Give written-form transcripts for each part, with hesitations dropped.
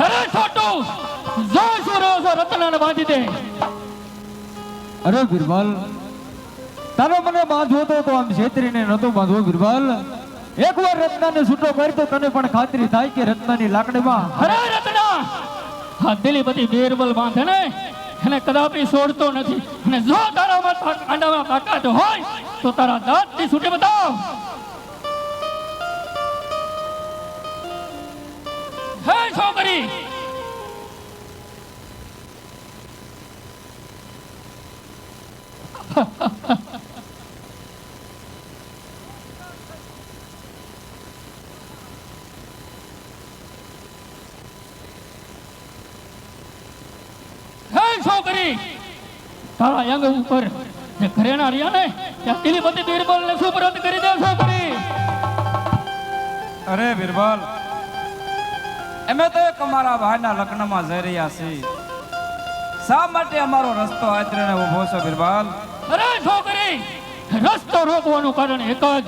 અરે છોટું જો સુરો રત્નાને બાંધી દે. અરે બિરબલ, તારો મને બાંધવો તો આમ છેતરીને નતો બાંધવો બિરબલ. એકવાર રત્નાને છૂટો કરી તો તને પણ ખાતરી થાય કે રત્નાની લાકડીમાં. અરે રત્ના, હા દિલીપતિ બિરબલ બાંધે ને એને કદાપી છોડતો નથી. અને જો તારામાં કાંડામાં તાકાત હોય તો તારા દાંતથી છૂટી બતાવ. હે છોકરી, છોકરી તારા અંગ ઉપર જે ઘરેણા રહ્યા ને ત્યાં દિલીપતિ બિરબલ ને સુપરત કરી દે છોકરી. અરે બિરબલ, અમે તો એક અમારા ભાઈના લગ્નમાં જઈ રહ્યા છીએ. શા માટે અમારો રસ્તો આચરીને ઊભો છો બિરબલ? અરે છોકરી, રસ્તો રોકવાનું કારણ એક જ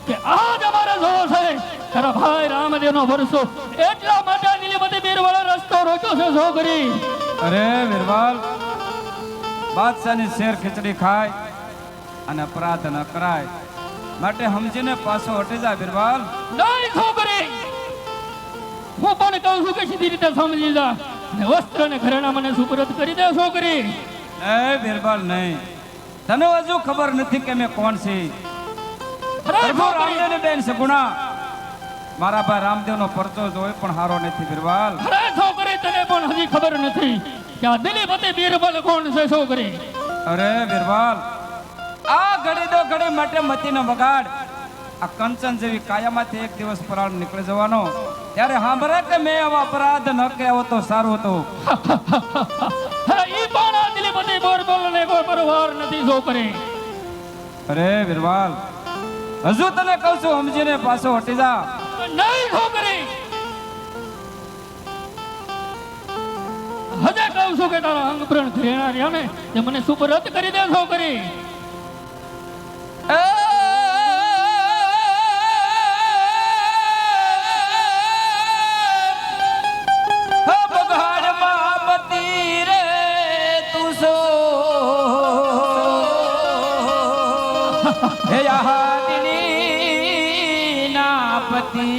કે આજ અમારે જોવો છે તારા ભાઈ રામદેવનો ભરોસો. એટલા માટે દિલીપતિ બિરબલે રસ્તો રોક્યો છે છોકરી. અરે બિરબલ, બાદશાહની શેર ખીચડી ખાય અને અપરાધ ન કરાય માટે સમજીને પાછો હટી જા બિરબલ. નહીં છોકરી, હું પણ કહું છું કે સીધી રીતે સમજી જા અને વસ્ત્ર ને ઘરેણા મને સુપરત કરી દે છોકરી. એ બિરબલ નહીં, તને હજુ ખબર નથી કે મેં કોણ છે. રામદેવની બેન સગુણા, મારા ભાઈ રામદેવનો પરચો જોઈ પણ હારો નથી બિરબલ. અરે છોકરી, તને પણ હજી ખબર નથી કે આ દિલીપતિ બિરબલ કોણ છે છોકરી. અરે બિરબલ, આ ઘડી દો ઘડી માટે મતીનો બગાડ. આ કંચન જેવી કાયામાંથી એક દિવસ પરાળ નીકળી જવાનો, ત્યારે સાંભળે કે મેં આવા અપરાધ ન કહેવો તો સારું હતું. ઈ પણ આ દિલીપતિ બિરબલ ને કોઈ પરવાર નથી છોકરી. અરે બિરબલ, હજુ તને કહું છું સમજીને પાછો હટી જા. નહીં છોકરી, હજે કહું છું કે તારા અંગ પ્રણ ઘરેણા રહ્યા ને તે મને સુપરત કરી દે છોકરી. હે યાદની ના પતિ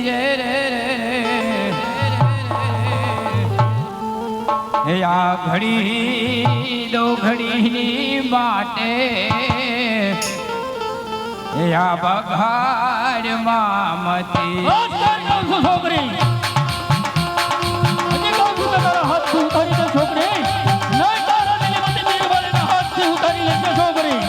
રે રે રે, હે આ ઘડી દો ઘડીની માટે, હે આ બગાડ મામતી. છોકરી, હજી કહું છું કે તારા હાથથી ઉતારી દે છોકરી. નહીં તારા દિલીપતિ બિરબલના હાથથી ઉતારી લેશે છોકરી.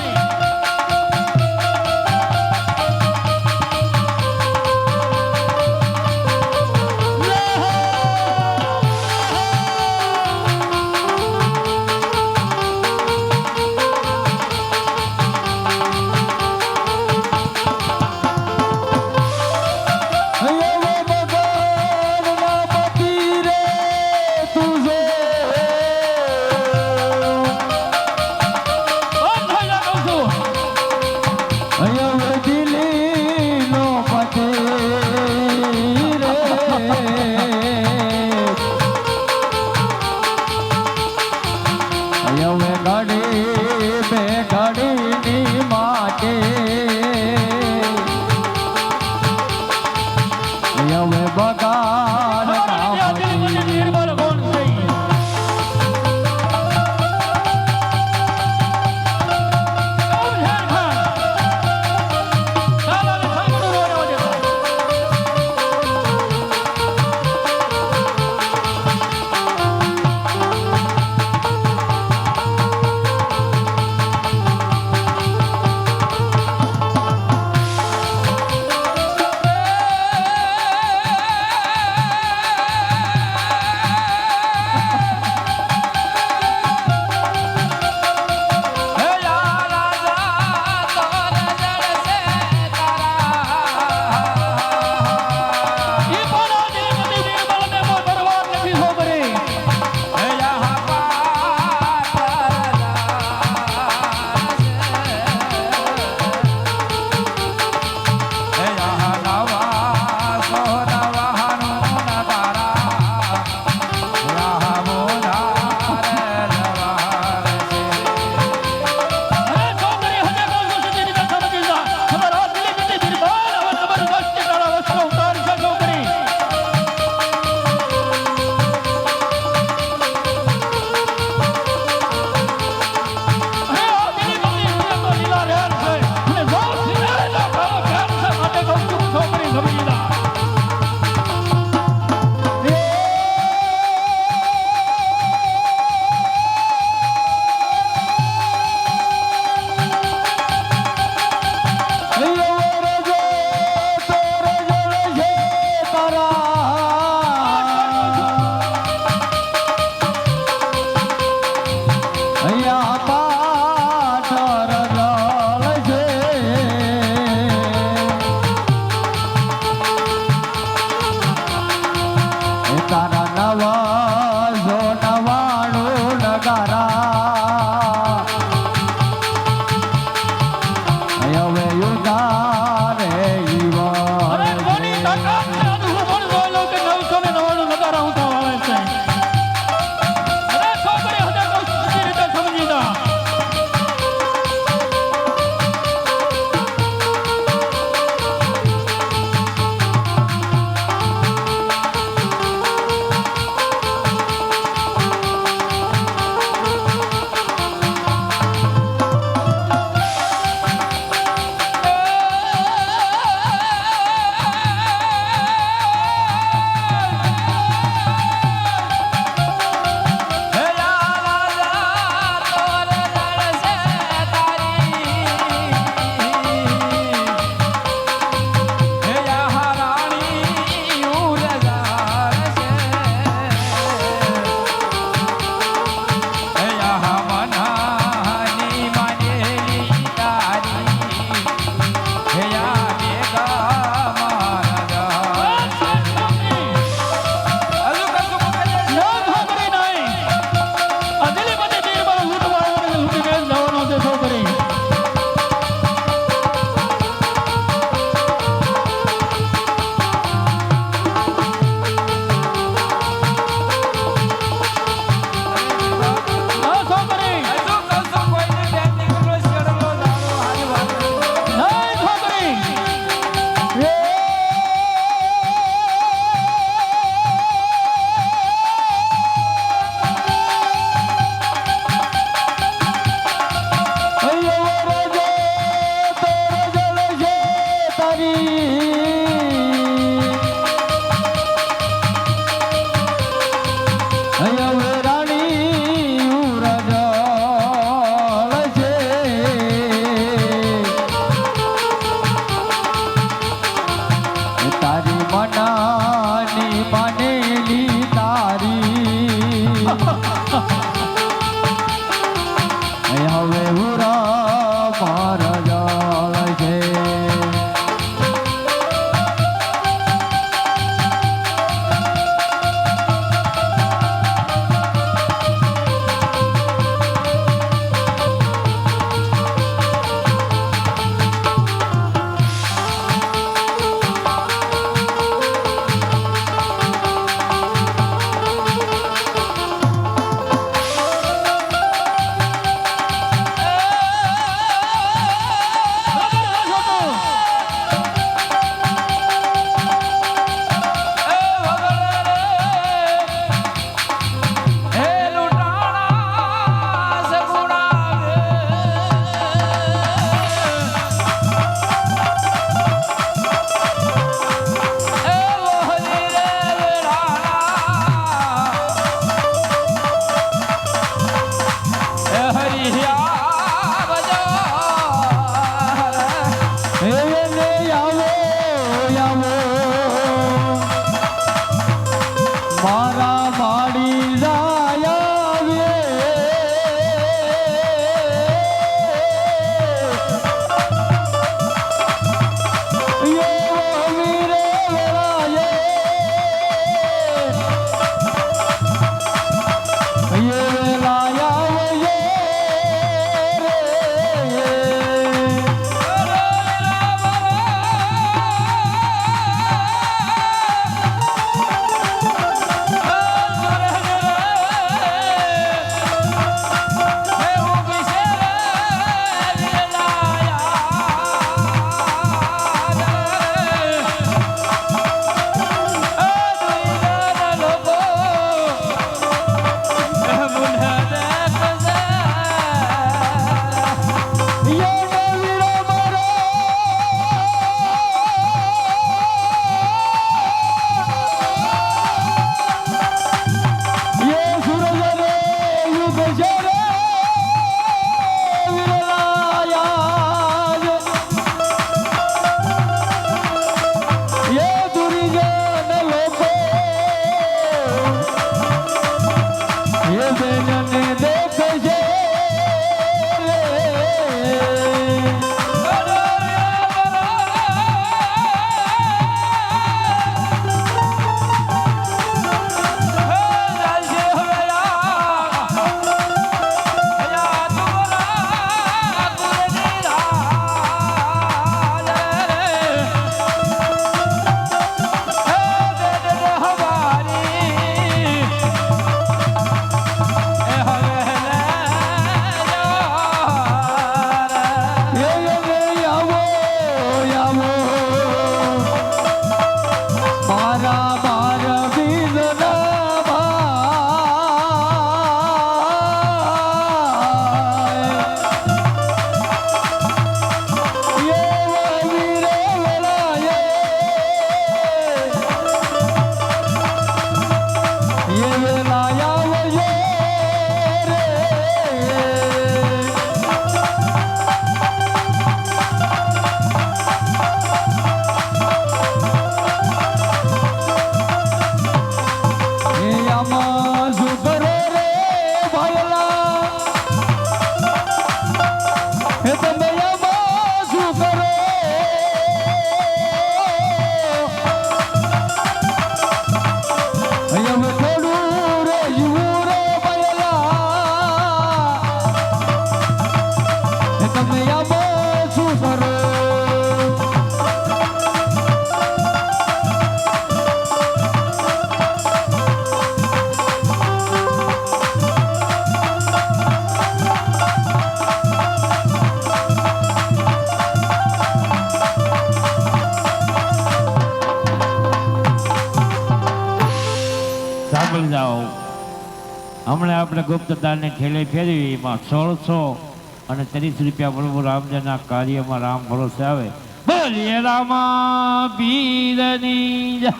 આપણે ગુપ્તદાનની થેલી ફેરવી એમાં 1630 રૂપિયા પ્રભુ રામજીના કાર્યમાં રામ ભરોસે આવે. બોલીએ રામા પીરની જય.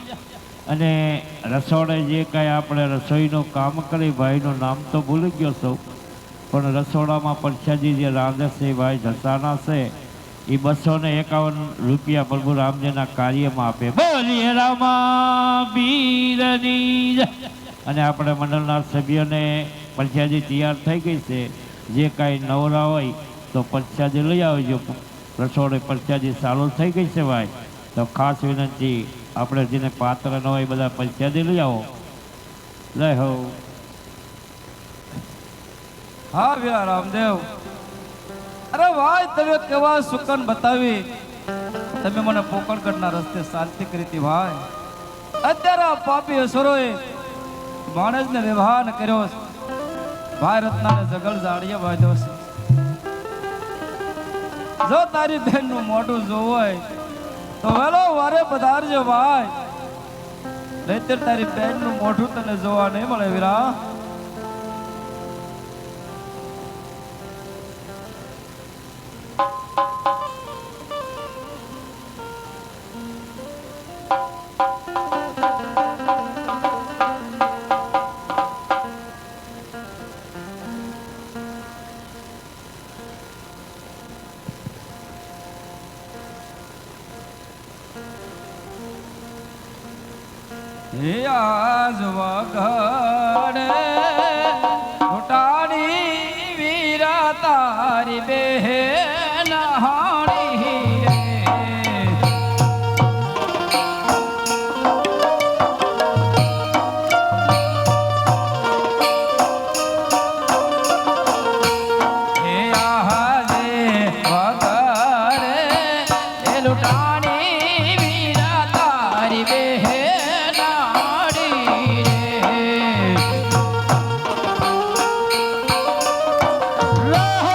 અને રસોડે જે કાંઈ આપણે રસોઈનું કામ કરી, ભાઈનું નામ તો ભૂલી ગયો છું, પણ રસોડામાં પરસાદી જે રાંધે છે એ ભાઈ જસાના છે, એ 251 રૂપિયા પ્રભુ રામજીના કાર્યમાં આપે. બોલીએ રામા પીરની જય. અને આપણે મંડળના સભ્યોને પરસાદી તૈયાર થઈ ગઈ છે. જે કાંઈ નવરા હોય તો પરસાદી લઈ આવજો. રસોડે પરસાદી ચાલુ થઈ ગઈ છે ભાઈ, તો ખાસ વિનંતી, આપણે જેને પાત્ર ન હોય બધા પરસાદી લઈ આવો. લઈ હો. હા વીરા રામદેવ, અરે ભાઈ તમે કેવા સુકન બતાવી, તમે મને પોકણગઢના રસ્તે શાંતિ કરી હતી ભાઈ. અત્યારે આ પાપી અસરોએ માણસને વ્યવહાર કર્યો છે. ભાઈ રત્નાને જગલ જાડીએ બાંધ્યો છે. જો તારી બહેનનું મોઢું જોવું હોય તો વેલો વારે પધારજો ભાઈ, નહીતર તારી બહેનનું મોઢું તને જોવા નહીં મળે વીરા. હે આજ વગડે ઘોટાડી વીરા તારી બેન હાણી રે. હે આજે વગડે એ લૂંટાણી વીરા તારી બેન રાહ